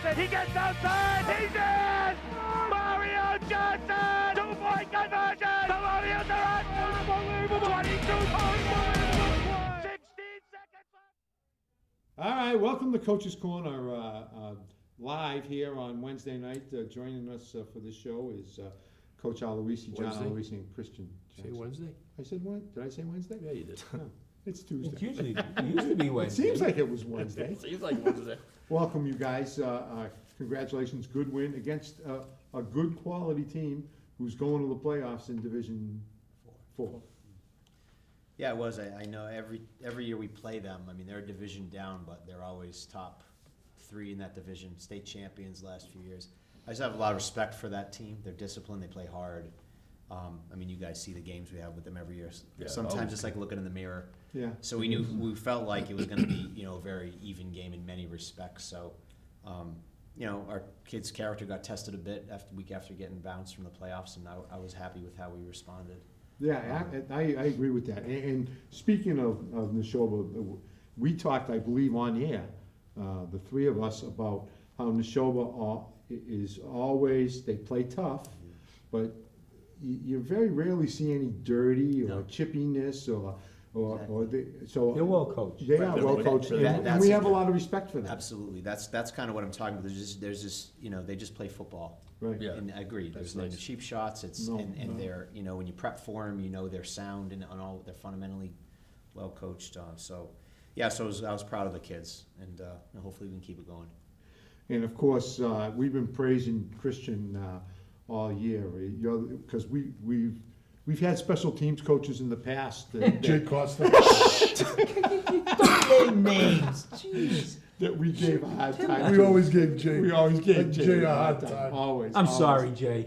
Johnson. He gets outside. He's in. Mario Johnson. 2-point conversion. The Warriors are up. Unbelievable. 22 points. 16 seconds left. All right, welcome to Coach's Corner. Live here on Wednesday night. Joining us for this show is Coach Aloisi, John Aloisi, and Christian Johnson. Say Wednesday? I said when? Did I say Wednesday? Yeah, you did. No, it's Tuesday. It used to be It Wednesday. seems like it was Wednesday. Seems like Wednesday. Welcome, you guys. Congratulations, good win against a good quality team who's going to the playoffs in Division 4. Yeah, it was. I know every year we play them. I mean, they're a division down, but they're always top 3 in that division, state champions last few years. I just have a lot of respect for that team. They're disciplined. They play hard. I mean, you guys see the games we have with them every year. Yeah, Sometimes it's like looking in the mirror. Yeah. So we felt like it was going to be, a very even game in many respects. So, our kid's character got tested a bit week after getting bounced from the playoffs, and I was happy with how we responded. Yeah, I agree with that. And speaking of Neshoba, we talked, I believe, on air, the three of us, about how Neshoba is always, they play tough, but you very rarely see any dirty or chippiness or so They're well coached. They are well coached, and we have a lot of respect for them. Absolutely, that's kind of what I'm talking about. There's just they just play football. Right. Yeah. And I agree. There's no nice. cheap shots. It's No, and no. they're when you prep for them, they're sound and all. They're fundamentally well coached. So I was proud of the kids, and hopefully we can keep it going. And of course, we've been praising Christian all year, because we've had special teams coaches in the past Jay Costa. Name names. Jeez. that we gave a hard time. We to. always gave Jay. We always gave Jay a hard time. Always. I'm always. sorry, Jay.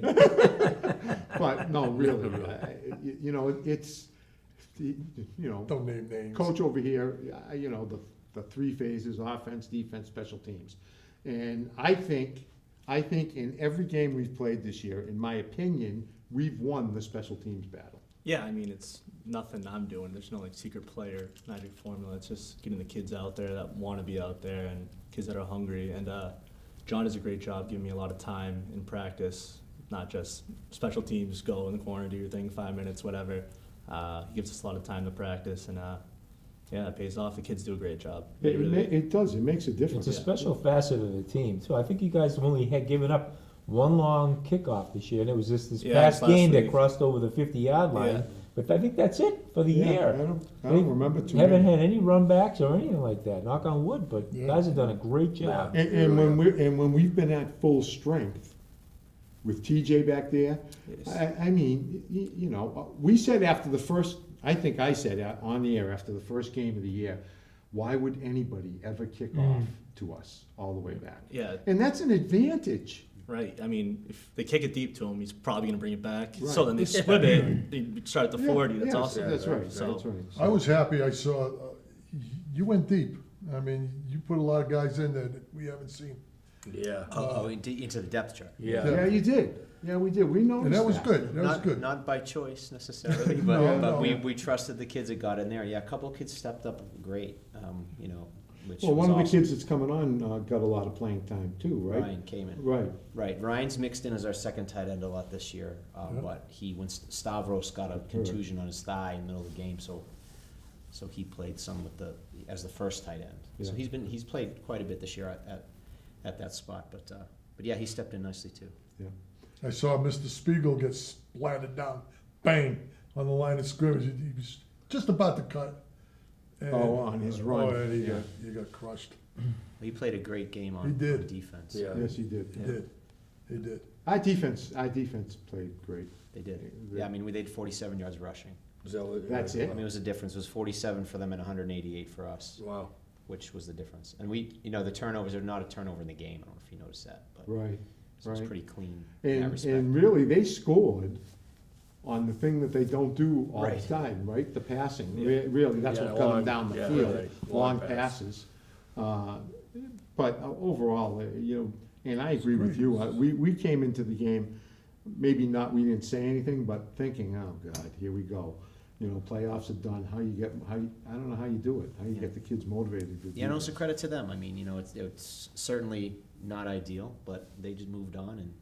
But no, really, it's Don't name names. coach over here. The 3 phases: offense, defense, special teams. And I think in every game we've played this year, in my opinion, we've won the special teams battle. Yeah, I mean, it's nothing I'm doing. There's no secret player, magic formula. It's just getting the kids out there that want to be out there and kids that are hungry. And John does a great job giving me a lot of time in practice, not just special teams, go in the corner, do your thing, 5 minutes, whatever. He gives us a lot of time to practice, and it pays off. The kids do a great job. It does. It makes a difference. It's a special facet of the team, too. I think you guys only had given up one long kickoff this year, and it was just this past last game that week. crossed over the 50-yard line. Yeah. But I think that's it for the Yeah, year. I don't remember too Haven't many. had any run backs or anything like that. Knock on wood, but you guys have done a great job. And when we've been at full strength with TJ back there, Yes. I mean, we said after the first, I think I said on the air after the first game of the year, why would anybody ever kick off to us all the way back? Yeah, And that's an advantage. right. I mean, if they kick it deep to him, he's probably going to bring it back. Right. So then they split it. They start at the 40. That's Yes, awesome. That's right. So- That's right. I was happy I saw, you went deep. I mean, you put a lot of guys in there that we haven't seen. Yeah. Into the depth chart. Yeah, you did. Yeah, we did. We noticed And that was good. That was Not, good. not by choice necessarily, but, No, but no. we trusted the kids that got in there. Yeah, a couple of kids stepped up great, which Well, was one of the awesome. kids that's coming on got a lot of playing time too, right? Ryan Kamen. Right. Right, Ryan's mixed in as our second tight end a lot this year, but when Stavros got a contusion on his thigh in the middle of the game, so he played some as the first tight end. So Yeah. he's played quite a bit this year at that spot, but yeah, he stepped in nicely too. Yeah. I saw Mr. Spiegel get splatted down, bang, on the line of scrimmage. He was just about to cut. And, On his run. Oh, and Yeah. he got crushed. He played a great game on, He did. on defense. Yeah. Yes, he did. He did. Our defense played great. They did. Yeah, I mean, we did 47 yards rushing. That's it? I mean, it was a difference. It was 47 for them and 188 for us, Wow. which was the difference. And the turnovers are not a turnover in the game. I don't know if you noticed that, but Right. so it's Right. pretty clean in that And respect. really, they scored on the thing that they don't do all Right. the time, right? The passing. Yeah. Really, that's Yeah, what got them long- down the yeah, field. right. Long Long pass. passes. But overall, and I agree with you. We came into the game, maybe not. We didn't say anything, but thinking, oh God, here we go. Playoffs are done. I don't know how you do it. How you get the kids motivated to do Yeah, and this. also credit to them. I mean, it's certainly not ideal, but they just moved on and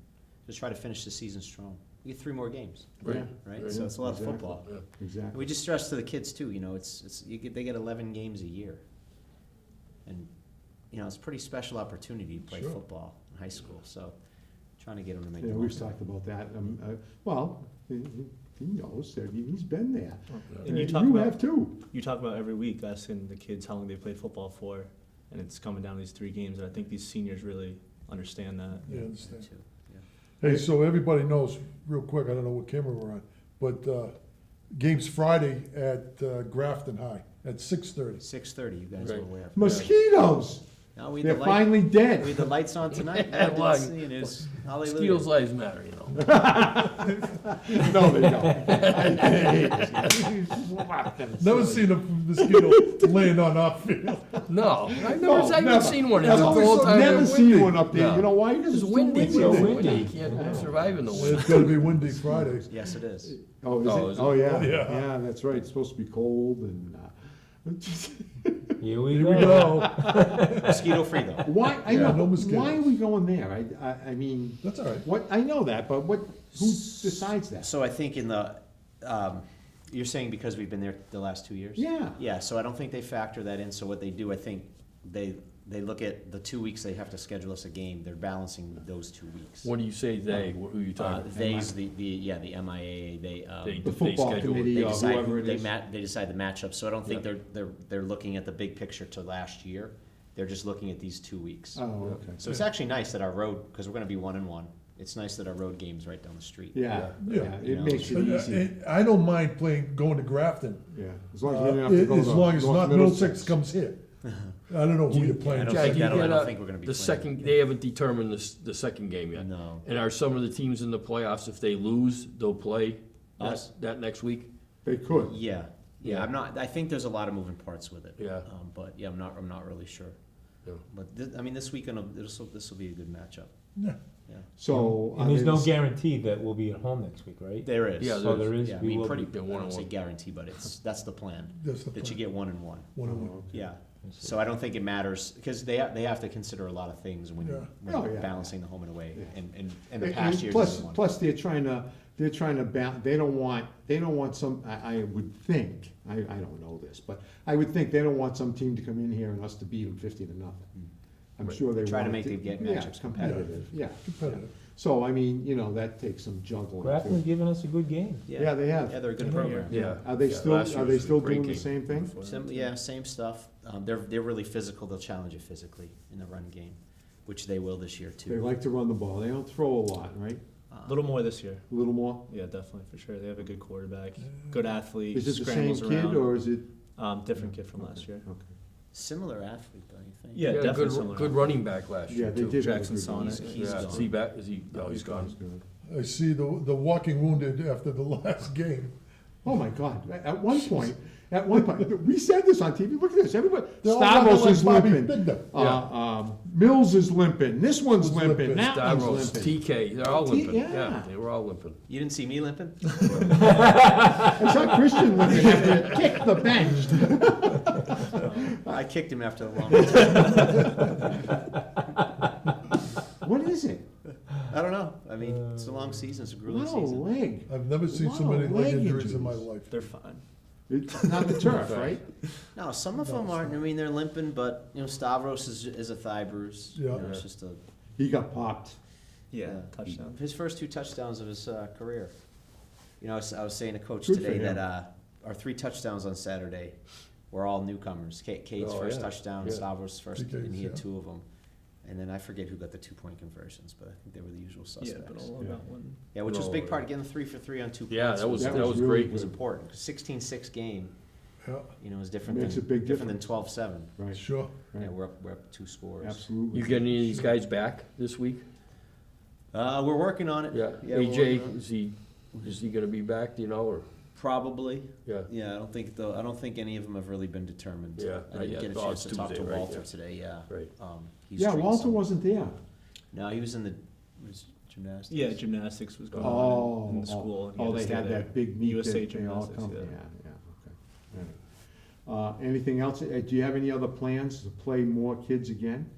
just try to finish the season strong. We get 3 more games, Yeah, right? So it's a lot of exactly. football. Exactly. We just stress to the kids too, they get 11 games a year. And, it's a pretty special opportunity to play Sure. football in high school, so trying to get them to make Yeah, the we've most of it. talked about that. Well, he knows, that he's been there. And you And talk you about- have too. You talk about every week asking the kids how long they played football for, and it's coming down to these 3 games, and I think these seniors really understand that. Yeah, I Me understand. too, yeah. Hey, so everybody knows, real quick, I don't know what camera we're on, but game's Friday at Grafton High at 6:30. 6:30, you guys are Right. aware. Mosquitoes, No, we had they're the light, finally we dead. had the lights on tonight. Yeah, I didn't why? see it. It was hallelujah. Mosquitoes' lives matter, you know. No, they don't. Never seen a mosquito laying on our field. No, I've No, never, I haven't seen one. It's Never. the whole time Never they're seen windy. one up there. No. You know why? Because It's too windy, windy so there. windy, you can't survive in the wind. It's gonna be windy Friday. Yes, it is. Oh, Oh, is is it? it? Oh, yeah. Oh, yeah. Yeah, that's right. It's supposed to be cold and, Here we Here go. we go. Mosquito free though. why, I Yeah, know, no but mosquitoes. why are we going there? I mean, That's all right. what, I know that, but who decides that? So I think you're saying because we've been there the last 2 years? Yeah. Yeah, so I don't think they factor that in. So what they do, I think they look at the 2 weeks they have to schedule us a game. They're balancing those 2 weeks. What do you say they, who are you talking about? They's the MIAA. The football schedule it. committee They or decide whoever it is. they decide the matchup. So I don't think they're looking at the big picture to last year. They're just looking at these 2 weeks. Oh, okay. So it's actually nice that our road, because we're going to be 1-1. It's nice that our road game's right down the street. Yeah, Yeah. yeah, You it know, makes it easy. I don't mind going to Grafton, Yeah, as long as we don't have to go to as long as North not Middlesex comes here. I don't know who you're I playing. don't Jack, think you that'll- I get don't a- think we're gonna be the playing. second, they haven't determined the second game yet. No. And are some of the teams in the playoffs, if they lose, they'll play Us? that next week? They could. Yeah, Yeah. I think there's a lot of moving parts with it. Yeah. But yeah, I'm not really sure. Yeah. But this weekend, this will be a good matchup. Yeah. Yeah. So. And there's no there's- guarantee that we'll be at home next week, right? There is. Yeah, So there is, Yeah, I we mean, will pretty, be. I don't say 1-1. guarantee, but that's the plan, That's the that you plan. get 1-1. One and one. Oh, okay. Yeah. So I don't think it matters, because they have to consider a lot of things when Yeah. Oh, you're yeah. balancing the home and away. Yeah. And the And past years. plus, isn't one. plus they're trying to they don't want some, I would think, I don't know this, but I would think they don't want some team to come in here and us to beat them 50-0. I'm sure they want. Try to make the yeah, matchups competitive, yeah. Competitive. So, I mean, that takes some juggling. Grafton's too. giving us a good game. Yeah, they have. Yeah, they're a good program. Yeah. Are they Yeah, still, last year are they was a still great doing the game. same thing? Yeah, same stuff. They're really physical. They'll challenge you physically in the run game, which they will this year too. They like to run the ball. They don't throw a lot, right? A little more this year. A little more? Yeah, definitely, for sure. They have a good quarterback, good athlete, Is it the same scrambles kid around. or is it? Different kid from last year. Okay. Similar athlete, don't you think? Yeah, They had a definitely similar. good running back last Yeah, year, they too. did. have a Jackson good Sonic. one. He's Yeah, gone. is he back? Is he? No, he's gone. He's good. I see the walking wounded after the last game. Oh my God! At one point, we said this on TV. Look at this. Everybody, They're all Stavros walking is like Bobby limping. Bigner. Mills is limping. This one's Who's limping. limping? That one's Stavros, limping. TK, they're all limping. yeah. Yeah, they were all limping. You didn't see me limping? I saw Christian limping after he kicked the bench. I kicked him after a long time. What is it? I don't know. I mean, it's a long season. It's a grueling Wow, season. leg. I've never seen so Wow, many leg leg injuries in my injuries. life. They're fine. It's not the turf, right? No, some of them aren't. I mean, they're limping, but Stavros is a thigh bruise. Yeah. It's just a He got popped. Touchdown. His first 2 touchdowns of his career. I was saying to Coach Good for today him. that our 3 touchdowns on Saturday were all newcomers. Cade's Oh, first yeah. touchdown, Yeah. Stavros' first, TK's, and he had yeah. 2 of them. And then I forget who got the 2-point conversions, but I think they were the usual Yeah, suspects. but all Yeah. got one. Yeah, which was a Oh, big part yeah. of getting the 3 for 3 on 2 points. Yeah, that was really great. was important. 16-6 game, Yeah, was different Makes than a big different than difference. 12-7. Right. sure. Yeah, Right. we're up 2 scores. Absolutely. You get any of these guys back this week? We're working on it. Yeah. we're working AJ, on it. is he gonna be back, do you know, or? Probably. Yeah. Yeah, I don't think any of them have really been determined. Yeah, I not didn't yet. get a Oh, chance it's to talk to Tuesday, right? Walter Yeah. today. Yeah. Right. He's Yeah, treating Walter some- wasn't there. No, he was in the gymnastics. Yeah, gymnastics was going Oh, on in the school. and he oh, had to they stay had there. that big meet USA that they all gymnastics, come. yeah. Yeah, okay. All right. Anything else? Do you have any other plans to play more kids again?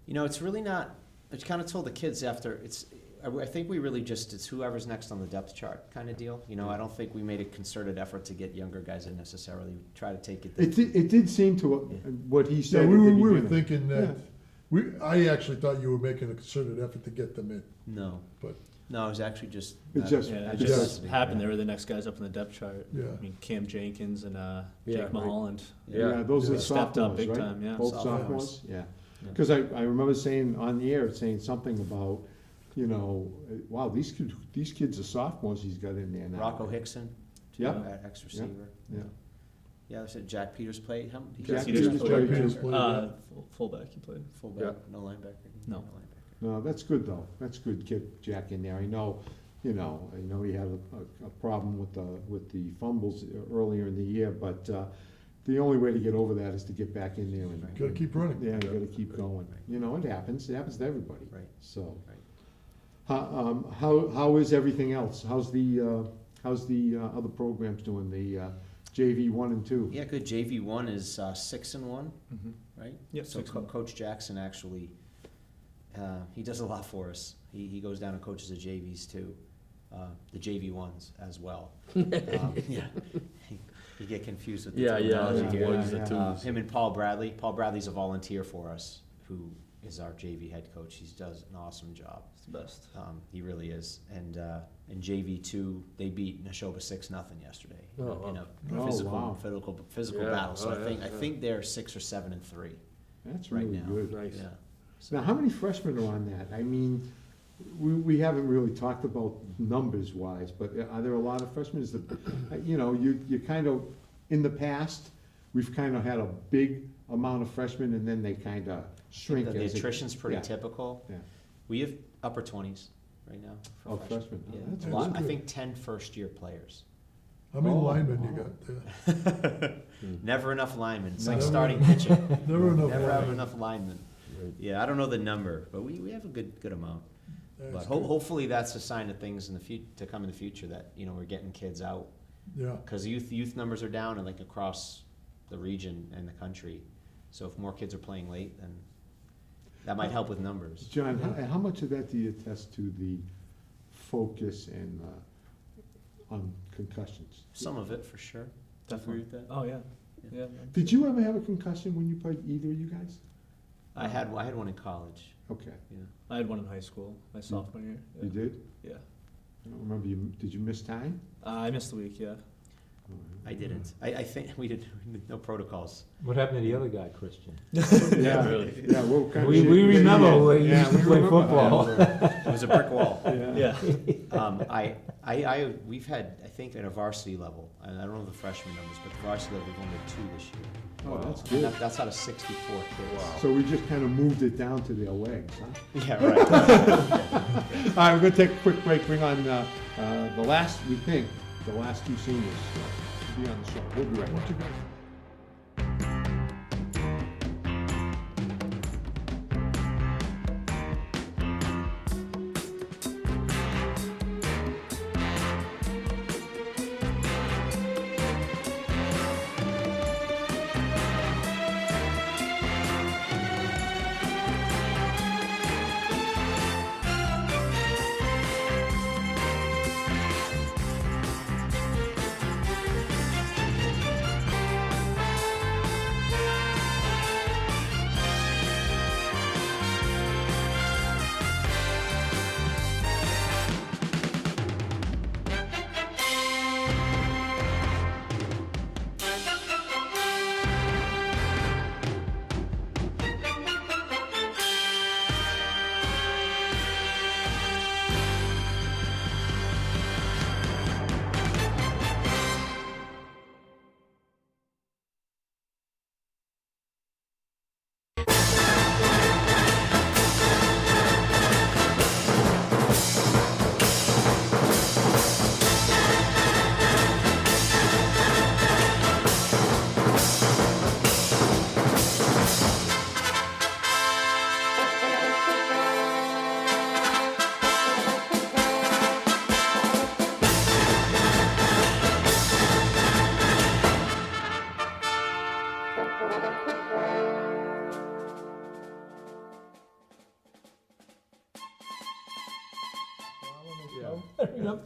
You know, it's really not, I kind of told the kids after, I think we really just, it's whoever's next on the depth chart kind of deal. You know, I don't think we made a concerted effort to get younger guys in necessarily, try to take it. It did seem to, what he Yeah, said at we the were beginning. thinking Yeah. that, I actually thought you were making a concerted effort to get them in, No, but, no, it was actually just. It just- Yeah, it It just just- happened. They were the next guys up in the depth chart. Yeah. I mean, Cam Jenkins and Yeah, Jake right. Mulholland. Yeah, those are Yeah. Stepped up sophomores, big right? time, yeah. Both Sophomores. sophomores, yeah. Yeah. Because I remember saying on the air, saying something about, you know, wow, these kids are sophomores he's got in there now. Rocco Hickson, too, Yeah. at ex receiver. Yeah. Yeah, I said Jack Peters played him. He Jack got Peters Peters played. played Peters too. played. Fullback he played. fullback, no linebacker. No. linebacker. No, that's good though. That's good, get Jack in there. I know he had a problem with the fumbles earlier in the year, but, the only way to get over that is to get back in there and. gotta keep running. Yeah, you gotta keep going. Right. You know, it happens to everybody. Right. So. Right. How is everything else? How's the other programs doing, the JV 1 and 2? Yeah, good. JV1 is 6-1, right? Yep, So 6-1. Coach Jackson actually, he does a lot for us. He goes down and coaches the JVs too, the JV1s as well. Yeah, you get confused with the Yeah, terminology the here. ones, the Yeah. twos. Him and Paul Bradley. Paul Bradley's a volunteer for us, who is our JV head coach. He does an awesome job. It's the best. He really is. And in JV2, they beat Neshoba 6-0 yesterday Oh, wow. in a Oh, physical, wow. physical Yeah, battle. So oh, I yeah. think they're 6 or 7-3 That's right really now. good. Nice. Yeah. Now, how many freshmen are on that? I mean, we haven't really talked about numbers wise, but are there a lot of freshmen? Is the, you kind of, in the past, we've kind of had a big amount of freshmen and then they kind of shrink. The as it- attrition's pretty yeah, typical. Yeah. We have upper 20s right now. Oh, freshmen. Oh, Yeah. that's A lot. good. I think 10 first-year players. How many Oh, linemen wow. you got there? Never enough linemen. It's like Never starting enough. pitching. Never enough Never have linemen. enough linemen. Right. Yeah, I don't know the number, but we have a good amount. But That's good. hopefully that's a sign of things in the to come in the future that, we're getting kids out. Yeah, Because youth numbers are down and like across the region and the country. So if more kids are playing late, then that might help with numbers. John, how much of that do you attest to the focus and, on concussions? Some of it for sure. Definitely. Agree with that? Oh yeah. Yeah. Did you ever have a concussion when you played, either of you guys? I had one in college. Okay, Yeah. I had one in high school, my sophomore year. Yeah. you did? Yeah. I don't remember, did you miss time? I missed the week. Yeah. I didn't. I think we did no protocols. What happened to the other guy, Christian? Yeah, really. Yeah, well, kind of. We remember when he Yeah, used to we play remember. football. It was a brick wall. Yeah. Yeah. We've had, I think, at a varsity level, and I don't know the freshman numbers, but the varsity level, we've only had 2 this year. Oh, that's And good. that's out of 64 kids. So we just kind of moved it down to their legs, huh? Yeah, right. All right, we're gonna take a quick break, bring on, the last 2 seniors to be on the show. We'll be right back.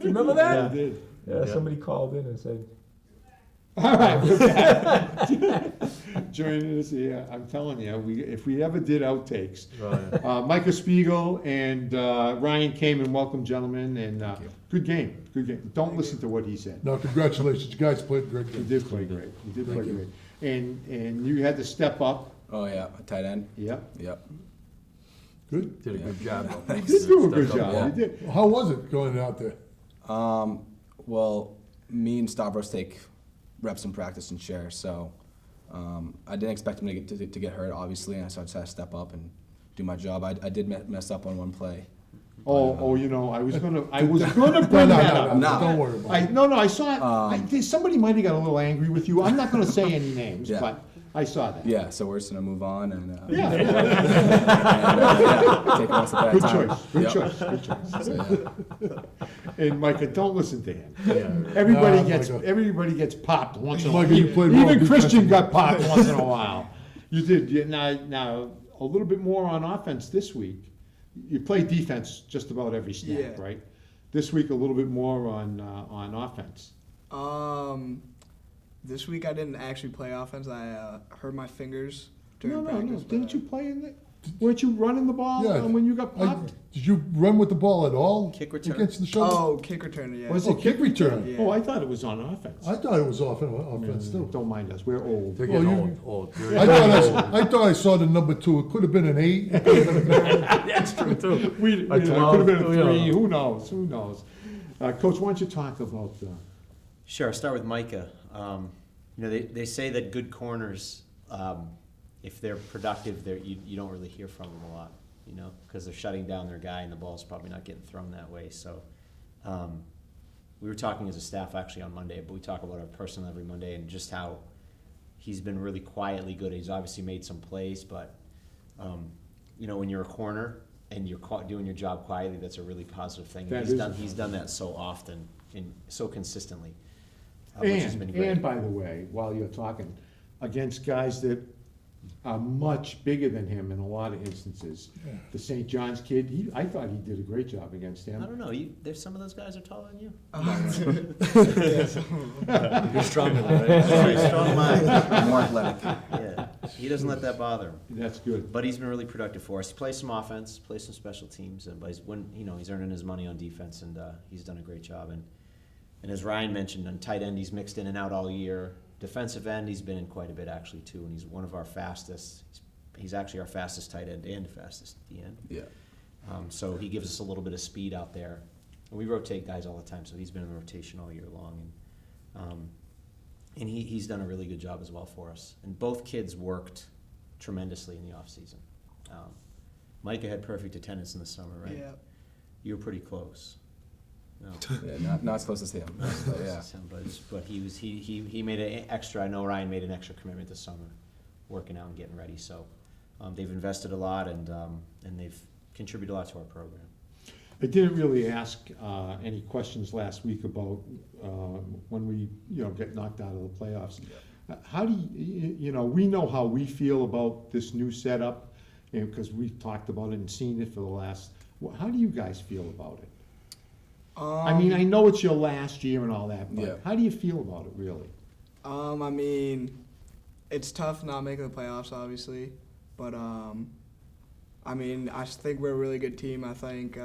Remember Yeah, that? I did. Yeah, somebody called in and said, All right, with that, joining us here, I'm telling you, if we ever did outtakes, Micah Spiegel and Ryan came and welcome, gentlemen, and good game, good game. Don't listen to what he said. No, congratulations, you guys played a great You game. did play great. You did play great. And you had to step up. Oh yeah, a tight end. Yep. Yep. Good. Did a good job. You did do a good Stepped up, job. You did. How was it going out there? Well, me and Stavros take reps in practice and share, so I didn't expect him to get hurt, obviously, and so I just had to step up and do my job. I did mess up on one play. Oh, you know, I was gonna bring No, that up. No. don't worry about it. No, I saw it. Somebody might have got a little angry with you. I'm not gonna say any names, Yeah. but I saw that. Yeah, so we're just gonna move on and Yeah. take it one step at a Good time. choice, good Yep. choice, good choice. So, yeah. And Micah, don't listen to him. Everybody No, gets Micah. everybody gets popped once in a while. Micah, you played well Even Christian defensively. got popped once in a while. You did. Now a little bit more on offense this week. You play defense just about every snap, Yeah. right? This week a little bit more on offense. This week I didn't actually play offense. I hurt my fingers No, during no, practice. no. but, Didn't you play in the? Weren't you running the ball Yeah. when you got popped? Did you run with the ball at all? Kick return? Against the shoulder? Oh, kick returner, yeah. Was Oh, it kick return. Yeah. Oh, I thought it was on offense. I thought it was offense too. Don't mind us. We're old. They're Well, getting you- old. I thought I saw the number 2. It could have been an 8. It could have been a 9. That's true too. We, A it could 12, have been a who knows? 3. Who knows? Who knows? Coach, why don't you talk about? Sure, I'll start with Micah. They say that good corners, if they're productive, you don't really hear from them a lot, because they're shutting down their guy and the ball's probably not getting thrown that way. So we were talking as a staff actually on Monday, but we talk about our personnel every Monday and just how he's been really quietly good. He's obviously made some plays, but when you're a corner and you're doing your job quietly, that's a really positive thing. That And is he's done that so often and so consistently. Which has been great. And by the way, while you're talking, against guys that are much bigger than him in a lot of instances, the St. John's kid, I thought he did a great job against him. I don't know. There's some of those guys are taller than you. You're stronger, though, right? Very strong mind. More athletic. Yeah, he doesn't let that bother him. That's good. But he's been really productive for us. He plays some offense, plays some special teams, but he's earning his money on defense, and he's done a great job. And as Ryan mentioned, on tight end, he's mixed in and out all year. Defensive end, he's been in quite a bit actually too, and he's one of our fastest. He's actually our fastest tight end and fastest D end. Yeah. So he gives us a little bit of speed out there. And we rotate guys all the time, so he's been in the rotation all year long. And he's done a really good job as well for us. And both kids worked tremendously in the offseason. Micah had perfect attendance in the summer, right? Yeah. You were pretty close. No. Yeah, not as close as him. But yeah. But he made an extra. I know Ryan made an extra commitment this summer, working out and getting ready. So they've invested a lot and they've contributed a lot to our program. I didn't really ask any questions last week about when we get knocked out of the playoffs. How do we know how we feel about this new setup, because we've talked about it and seen it for the last. How do you guys feel about it? I mean, I know it's your last year and all that, but Yeah. how do you feel about it, really? I mean, it's tough not making the playoffs, obviously, but I mean, I think we're a really good team. I think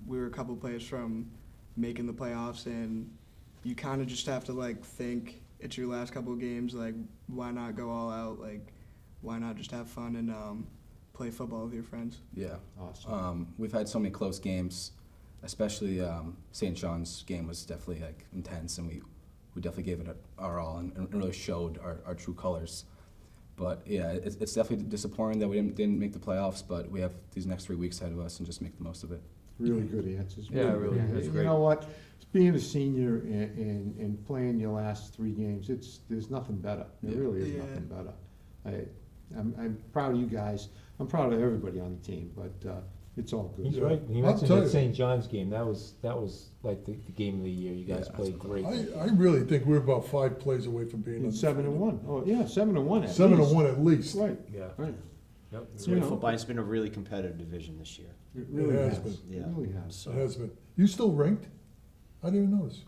we were a couple plays from making the playoffs, and you kind of just have to think it's your last couple of games. Why not go all out? Why not just have fun and play football with your friends? Yeah. Awesome. We've had so many close games, especially St. John's game was definitely intense, and we definitely gave it our all and really showed our true colors. But yeah, it's definitely disappointing that we didn't make the playoffs, but we have these next 3 weeks ahead of us and just make the most of it. Really good answers. Yeah, really, good. that's You great. know what? Being a senior and playing your last 3 games, there's nothing better. There Yeah. really is Yeah. nothing better. I'm proud of you guys. I'm proud of everybody on the team, but it's all good. he's right. He I'll mentioned tell that you. St. John's game. That was like the game of the year. You guys Yeah, played great. I really think we're about 5 plays away from being It's 7-1. Oh yeah, 7-1 at 7-1 least. at least. Right. Yeah. Right. Yep. It's You been know. football. It's been a really competitive division this year. It really It has has. been. It really has. So It has been. You still ranked? I didn't even notice.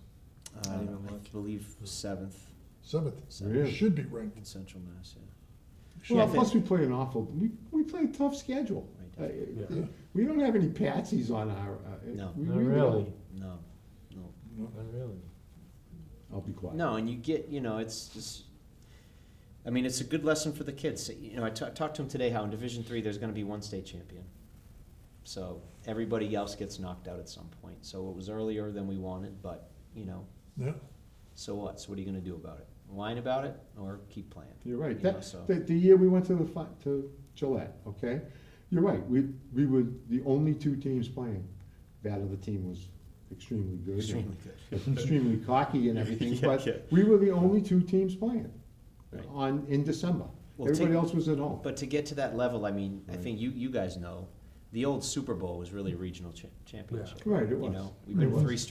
I even look. believe seventh Seventh. Really? Should be ranked. in Central Mass, yeah. Well, Yeah. plus we play an awful, we play a tough schedule. Right. We don't have any patsies on our. No. we Not don't. really, No, no. not really. I'll be quiet. No, and you get, it's just, I mean, it's a good lesson for the kids. I talked to them today how in Division III, there's gonna be one state champion. So everybody else gets knocked out at some point. So it was earlier than we wanted, but, Yeah. so what? So what are you gonna do about it? Whine about it or keep playing? You're right. You know, That, so- the year we went to Gillette, okay? You're right. We were the only two teams playing. That other team was extremely good. Extremely good. Extremely cocky and everything, Yeah, but yeah. we were the only two teams playing Right. in December. Well, Everybody take- else was at home. But to get to that level, I mean, I Right. think you guys know, the old Super Bowl was really a regional championship. Right, it You was. know, It was.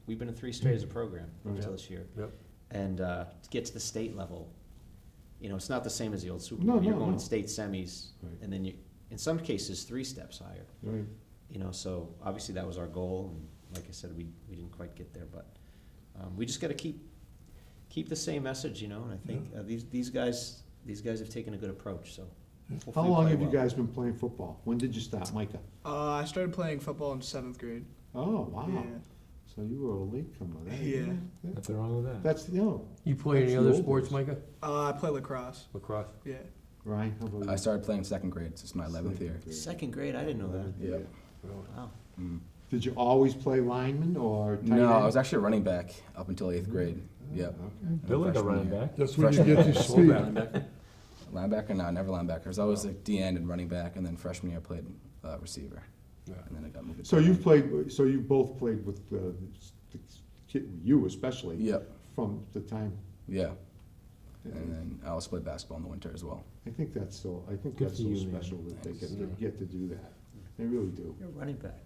we've been in three straight as a program Right. until this year. Yep. And to get to the state level, it's not the same as the old Super No, Bowl. You're no, going no. state semis, Right. and then in some cases, 3 steps higher. Right. So obviously that was our goal, and like I said, we didn't quite get there, but we just got to keep the same message, and I think these guys have taken a good approach. So hopefully How we long play have you well. guys been playing football? When did you start, Micah? I started playing football in 7th grade. Oh, wow. Yeah. So you were a latecomer. That- Yeah. Nothing wrong with that. That's, You play any That's the other old sports, days. Micah? I play lacrosse. Lacrosse? Yeah. Ryan, how about you? I started playing 2nd grade, so it's my 11th year. Second grade, I didn't know that. Yeah. Wow. Mm. Did you always play lineman or tight No, end? I was actually a running back up until 8th grade. Yep. Okay. And Bill like a freshman running year. back. That's when you Freshman get your year. speed. Linebacker? No, never linebacker. I was always like D-end and running back, and then freshman year I played receiver. And then I got moved to So tight you've end. played, so you both played with the kid, you especially. Yep. From the time. Yeah. And then I also played basketball in the winter as well. I think that's so Good that's for so you, man. special that they Thanks. get to do that. They really do. You're a running back.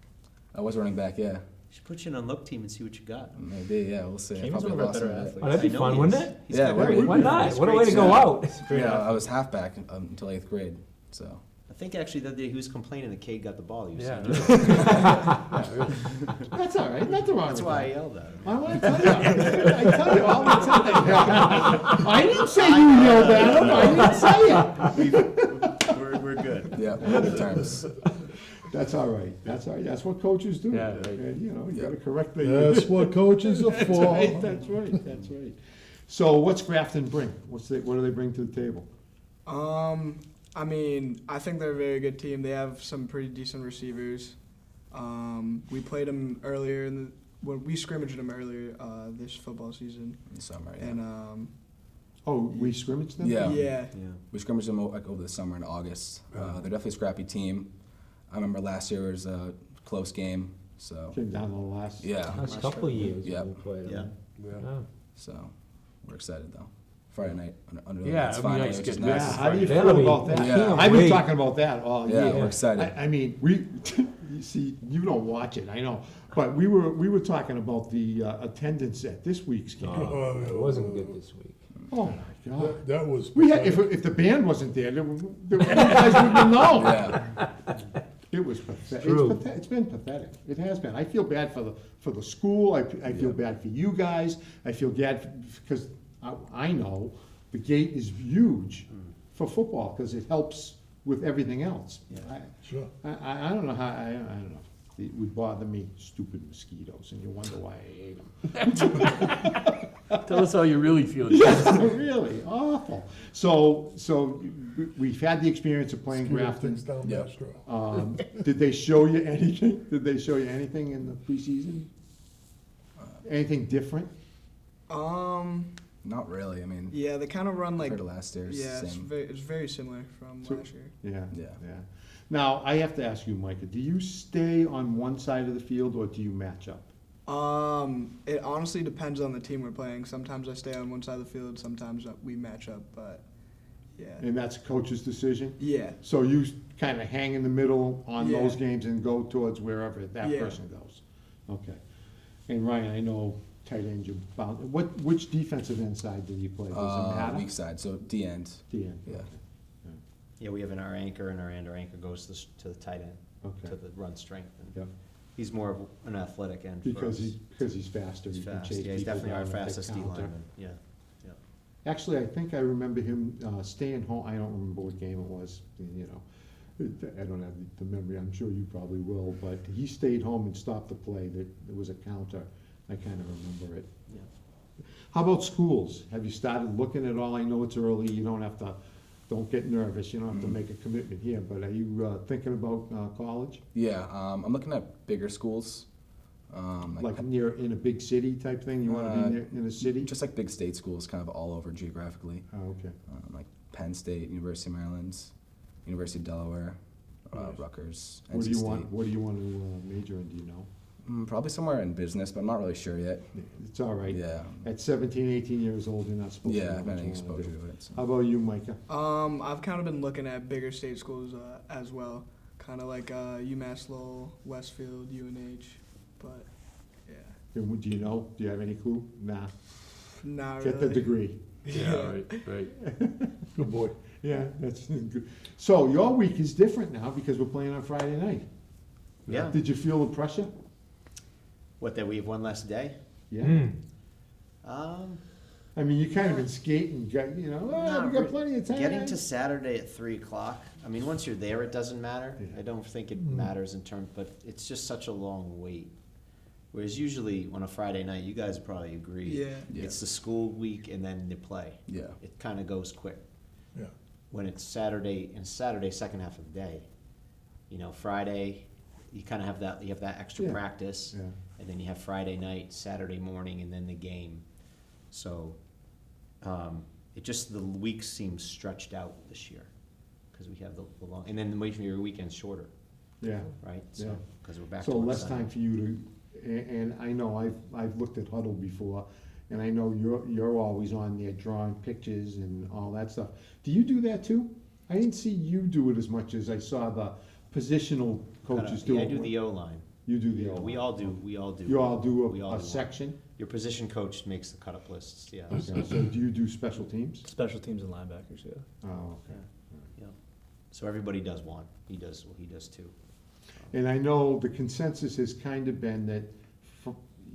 I was running back, yeah. You should put you in an unlock team and see what you got. Maybe, yeah, we'll see. I Cameron's probably one of our lost better a bit. athletes. Oh, that'd be I know fun, he wouldn't is. it? He's Yeah, got why great- not? Why not? he's What a great way to go stuff. out. He's a great Yeah, athlete. I was halfback until 8th grade, so. I think actually the other day he was complaining that Cade got the ball. He was Yeah. saying. That's all right, nothing wrong That's with why I that. yelled at him. I want to tell you, I tell you all the time. I didn't say you yelled at him, I didn't say it. We're good. Yeah, good times. That's all right, that's all right, that's what coaches do. Yeah, right. And, you Yeah. gotta correct the. That's what coaches are That's for. right, that's right, that's right. So what's Grafton bring? What do they bring to the table? I mean, I think they're a very good team. They have some pretty decent receivers. We played them earlier we scrimmaged them earlier this football season, In the summer, yeah. and Oh, we scrimmaged them? Yeah. yeah, We scrimmaged them like over the summer in August. They're definitely a scrappy team. I remember last year was a close game, so Came down to the last. yeah. Last couple of years Yep. we played Yeah. them. Yeah. So we're excited though. Friday night under the Yeah, lights it'd be finally, nice to which is get Yeah, nice. how do you That'll feel be- about that? I can't I've been wait. talking about that all Yeah, year. we're excited. I mean, you see, you don't watch it, I know, but we were talking about the attendance at this week's game. Oh, yeah. It wasn't good this week. Oh, my God. That was. We had, if the band wasn't there, you guys wouldn't have known. Yeah. It was pathetic. True. It's been pathetic. It has been. I feel bad for the school. I feel bad for you guys. I feel bad because I know the gate is huge for football because it helps with everything else. Yeah. Sure. I don't know how, I don't know. It would bother me, stupid mosquitoes, and you wonder why I hate them. Tell us how you really feel. Yeah, really, awful. So we've had the experience of playing Screw Grafton. things down Yep. Mastro. Did they show you anything? Did they show you anything in the preseason? Anything different? Not really. I mean, yeah, they kind of run like compared to last year's, yeah, same. it's very similar from So- last year. Yeah. Yeah. Now, I have to ask you, Micah, do you stay on one side of the field or do you match up? It honestly depends on the team we're playing. Sometimes I stay on one side of the field, sometimes we match up, but yeah. And that's a coach's decision? Yeah. So you kind of hang in the middle on Yeah. those games and go towards wherever that Yeah. person goes? Okay. And Ryan, I know tight end you bound, which defensive end side do you play? Does it matter? Weak side, so D end. The end. Yeah. Yeah, we have our anchor, and our anchor goes to the tight end, Okay. to the run strength. And Yep. He's more of an athletic end for Because us. he's faster. He's he can fast. chase Yeah, he's people definitely our down and fastest D counter. lineman. Yeah. Actually, I think I remember him staying home. I don't remember what game it was. You know, I don't have the memory. I'm sure you probably will. But he stayed home and stopped the play. There was a counter. I kind of remember it. Yeah. How about schools? Have you started looking at all? I know it's early. You don't have to. Don't get nervous. You don't have to make a commitment here. But are you thinking about college? Yeah, I'm looking at bigger schools. Like near in a big city type thing? You want to be near, in a city? Just like big state schools, kind of all over geographically. Oh, okay. Like Penn State, University of Maryland, University of Delaware, Nice. Rutgers, NC What do you State. want? What do you want to major in? Do you know? Probably somewhere in business, but I'm not really sure yet. It's all right. Yeah. At 17, 18 years old, you're not supposed to Yeah, know I've what had any you wanna exposure do. to it. So. How about you, Micah? I've kind of been looking at bigger state schools as well, kind of like UMass Lowell, Westfield, UNH, but yeah, And do you know? Do you have any clue? Nah. not Get the really. degree. Yeah, right. Good boy. Yeah, that's good. So your week is different now because we're playing on Friday night. Yeah. Did you feel the pressure? What, that we have one less day? Yeah. Um, I mean, you kind of been skating, you know, Not we got re- plenty of time. Getting to Saturday at 3 o'clock, I mean, once you're there, it doesn't matter. Yeah. I don't think it matters in terms, but it's just such a long wait. Whereas usually on a Friday night, you guys probably agree. Yeah. Yeah. It's the school week and then the play. Yeah. It kind of goes quick. Yeah. When it's Saturday, and Saturday second half of the day, you know, Friday, you kind of have that extra Yeah. practice. Yeah. And then you have Friday night, Saturday morning, and then the game. So, the week seems stretched out this year, because we have the long, and then the your weekend's shorter, Yeah. right? Yeah. So, because we're back to So work less Sunday. time for you to, and I know I've looked at Huddle before, and I know you're always on there drawing pictures and all that stuff. Do you do that too? I didn't see you do it as much as I saw the positional coaches do Yeah, it. I do the O-line. You do the Yeah, O-line. we all do. You all do we all do a one. section? Your position coach makes the cut-up lists, yeah. Okay, so do you do special teams? Special teams and linebackers, yeah. Oh, okay. Yeah. So everybody does one. He does two. And I know the consensus has kind of been that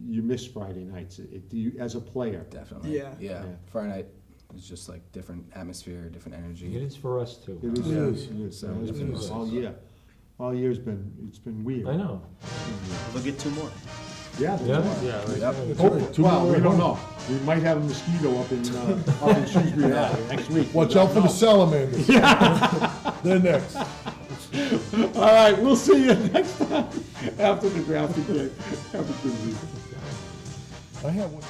you miss Friday nights, do you, as a player. Definitely. Yeah. Yeah. Yeah. Friday night is just like different atmosphere, different energy. It is for us too. It is, It is. it is. So It's it been is. all year. All year's been, it's been weird. I know. We'll get two more. Yeah. Yeah. Yeah, right. Yep. That's right. Two Well, more we at don't home. know. We might have a mosquito up in Shrewsbury Valley next week. Watch out for the salamanders. They're next. All right, we'll see you next time after the drafting game. Have a good week. I have one.